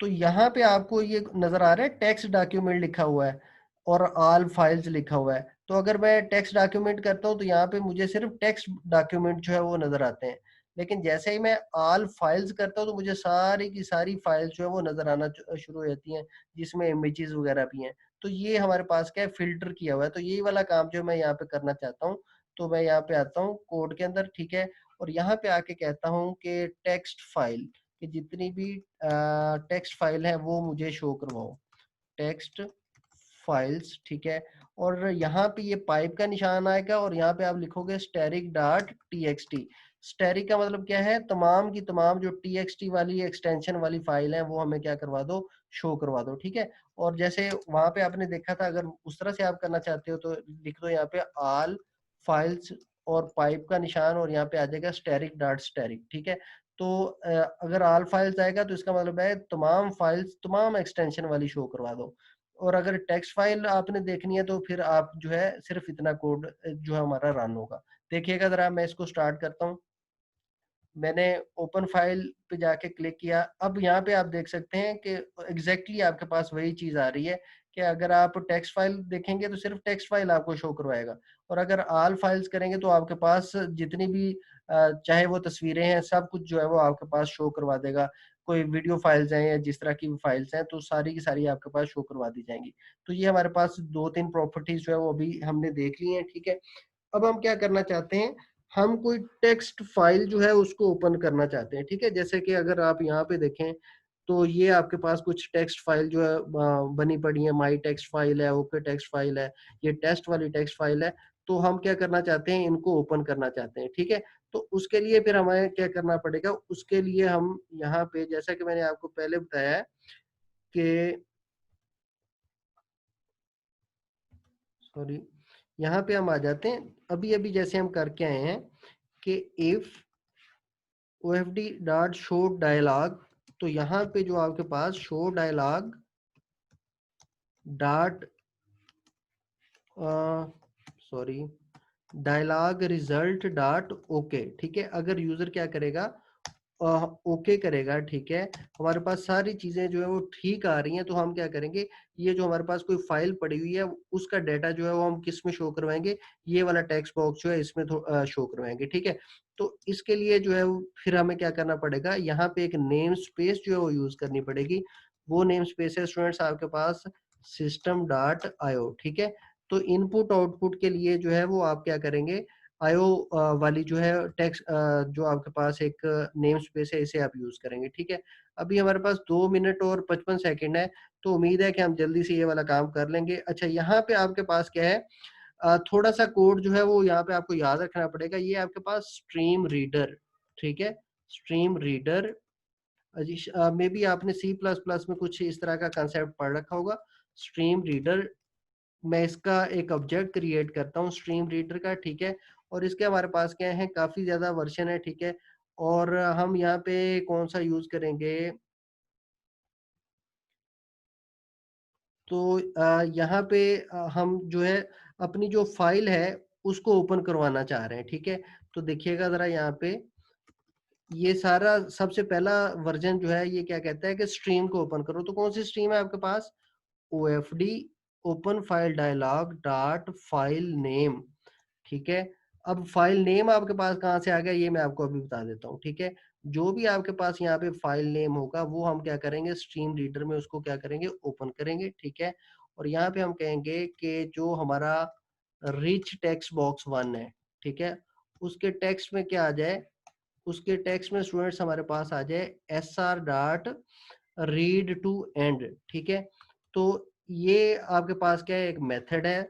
तो यहाँ पे आपको ये नजर आ रहा है टेक्स्ट डॉक्यूमेंट लिखा हुआ है और ऑल फाइल्स लिखा हुआ है। तो अगर मैं टेक्स्ट डॉक्यूमेंट करता हूँ तो यहाँ पे मुझे सिर्फ टेक्स्ट डॉक्यूमेंट जो है वो नजर आते हैं, लेकिन जैसे ही मैं ऑल फाइल्स करता हूँ तो मुझे सारी की सारी फाइल्स जो है वो नजर आना शुरू हो जाती हैं जिसमें इमेजेस वगैरह भी हैं। तो ये हमारे पास क्या है, फिल्टर किया हुआ है। तो यही वाला काम जो मैं यहाँ पे करना चाहता हूँ, तो मैं यहाँ पे आता हूँ कोड के अंदर। ठीक है, और यहाँ पे आके कहता हूँ कि टेक्स्ट फाइल, कि जितनी भी टेक्स्ट फाइल है वो मुझे शो करवाओ, टेक्स्ट फाइल्स। ठीक है, और यहाँ पे ये पाइप का निशान आएगा और यहाँ पे आप लिखोगे स्टैरिक डॉट टीएक्सटी। स्टैरिक का मतलब क्या है, तमाम की तमाम जो टीएक्सटी वाली एक्सटेंशन वाली फाइल है वो हमें क्या करवा दो, शो करवा दो। ठीक है, और जैसे वहां पे आपने देखा था, अगर उस तरह से आप करना चाहते हो तो लिख दो यहाँ पे ऑल फाइल्स और पाइप का निशान और यहाँ पे आ जाएगा स्टैरिक डॉट स्टैरिक। ठीक है, तो अगर ऑल फाइल्स आएगा तो इसका मतलब है तमाम फाइल्स तमाम एक्सटेंशन वाली शो करवा दो। और अगर टेक्स्ट फाइल आपने देखनी है तो फिर आप जो है सिर्फ इतना कोड जो है हमारा रन होगा। देखिएगा जरा, मैं इसको स्टार्ट करता हूँ। मैंने ओपन फाइल पे जाके क्लिक किया। अब यहाँ पे आप देख सकते हैं कि एग्जैक्टली आपके पास वही चीज आ रही है कि अगर आप टेक्स्ट फाइल देखेंगे तो सिर्फ टेक्स्ट फाइल आपको शो करवाएगा, और अगर ऑल फाइल्स करेंगे तो आपके पास जितनी भी चाहे वो तस्वीरें हैं सब कुछ जो है वो आपके पास शो करवा देगा। कोई वीडियो फाइल्स हैं या जिस तरह की भी फाइल्स हैं तो सारी की सारी आपके पास शो करवा दी जाएंगी। तो ये हमारे पास दो तीन प्रॉपर्टीज जो है वो अभी हमने देख ली हैं। ठीक है, अब हम क्या करना चाहते हैं, हम कोई टेक्स्ट फाइल जो है उसको ओपन करना चाहते हैं। ठीक है, जैसे कि अगर आप यहाँ पे देखें तो ये आपके पास कुछ टेक्स्ट फाइल जो है बनी पड़ी है, माई टेक्स्ट फाइल है, ओके टेक्स्ट फाइल है, ये टेस्ट वाली टेक्स्ट फाइल है। तो हम क्या करना चाहते हैं, इनको ओपन करना चाहते हैं। ठीक है, तो उसके लिए फिर हमें क्या करना पड़ेगा, उसके लिए हम यहाँ पे जैसा कि मैंने आपको पहले बताया है कि सॉरी, यहाँ पे हम आ जाते हैं। अभी अभी जैसे हम करके आए हैं कि if OFD dot show dialog, तो यहाँ पे जो आपके पास show dialog dot sorry dialog result dot okay. ठीक है, अगर यूजर क्या करेगा, ओके करेगा, ठीक है, हमारे पास सारी चीजें जो है वो ठीक आ रही हैं, तो हम क्या करेंगे, ये जो हमारे पास कोई फाइल पड़ी हुई है उसका डाटा जो है वो हम किस में शो करवाएंगे, ये वाला टेक्स्ट बॉक्स जो है इसमें शो करवाएंगे। ठीक है, तो इसके लिए जो है फिर हमें क्या करना पड़ेगा, यहाँ पे एक नेम स्पेस जो है वो यूज करनी पड़ेगी। वो नेम स्पेस है स्टूडेंट्स आपके पास system डॉट आईओ। ठीक है, तो इनपुट आउटपुट के लिए जो है वो आप क्या करेंगे, आईओ वाली जो है टेक्स्ट जो आपके पास एक नेम स्पेस है इसे आप यूज करेंगे। ठीक है, अभी हमारे पास 2 मिनट और 55 सेकंड है, तो उम्मीद है कि हम जल्दी से ये वाला काम कर लेंगे। अच्छा, यहाँ पे आपके पास क्या है, थोड़ा सा कोड जो है वो यहाँ पे आपको याद रखना पड़ेगा। ये आपके पास स्ट्रीम रीडर, ठीक है, स्ट्रीम रीडर, मे बी आपने C++ में कुछ इस तरह का कंसेप्ट पढ़ रखा होगा, स्ट्रीम रीडर। मैं इसका एक ऑब्जेक्ट क्रिएट करता हूँ स्ट्रीम रीडर का। ठीक है, और इसके हमारे पास क्या है, काफी ज्यादा वर्जन है। ठीक है, और हम यहाँ पे कौन सा यूज करेंगे, तो यहाँ पे हम जो है अपनी जो फाइल है उसको ओपन करवाना चाह रहे हैं। ठीक है, तो देखिएगा जरा यहाँ पे ये सारा सबसे पहला वर्जन जो है ये क्या कहता है कि स्ट्रीम को ओपन करो। तो कौन सी स्ट्रीम है आपके पास, OFD open file dialogue dot file name. ठीक है, अब फाइल नेम आपके पास कहाँ से आ गया ये मैं आपको अभी बता देता हूँ। ठीक है, जो भी आपके पास यहाँ पे फाइल नेम होगा वो हम क्या करेंगे, स्ट्रीम रीडर में उसको क्या करेंगे, ओपन करेंगे, ठीक है। और यहाँ पे हम कहेंगे कि जो हमारा रिच टेक्स्ट बॉक्स 1 है, ठीक है, उसके टेक्स्ट में क्या आ जाए, उसके टेक्स्ट में स्टूडेंट्स हमारे पास आ जाए sr dot read to end, ठीक है। तो ये आपके पास क्या है, एक मेथड है।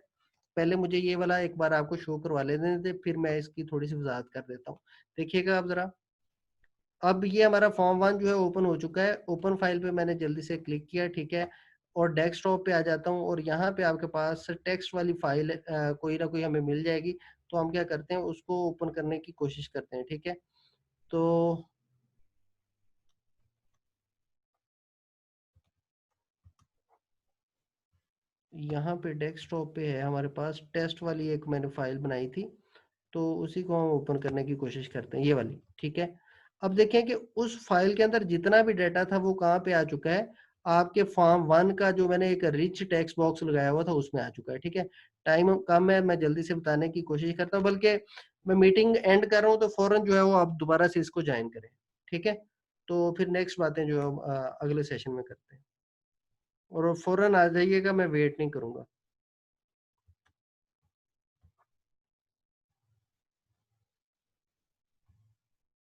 पहले मुझे ये वाला एक बार आपको शो करवा लेने थे, फिर मैं इसकी थोड़ी सी वजाहत कर देता हूँ। देखिएगा आप जरा, अब ये हमारा फॉर्म 1 जो है ओपन हो चुका है। ओपन फाइल पे मैंने जल्दी से क्लिक किया, ठीक है, और डेस्कटॉप पे आ जाता हूँ और यहाँ पे आपके पास टेक्स्ट वाली फाइल कोई ना कोई हमें मिल जाएगी। तो हम क्या करते हैं, उसको ओपन करने की कोशिश करते हैं, ठीक है। तो यहाँ पे डेस्कटॉप पे है हमारे पास टेस्ट वाली एक मैंने फाइल बनाई थी, तो उसी को हम ओपन करने की कोशिश करते हैं, ये वाली, ठीक है। अब देखें कि उस फाइल के अंदर जितना भी डाटा था वो कहाँ पे आ चुका है, आपके फॉर्म 1 का जो मैंने एक रिच टेक्स्ट बॉक्स लगाया हुआ था उसमें आ चुका है, ठीक है। टाइम कम है, मैं जल्दी से बताने की कोशिश करता हूँ, बल्कि मैं मीटिंग एंड कर रहा हूँ तो फौरन जो है वो आप दोबारा से इसको ज्वाइन करें, ठीक है। तो फिर नेक्स्ट बातें जो है अगले सेशन में करते हैं, और फौरन आ जाइएगा, मैं वेट नहीं करूँगा।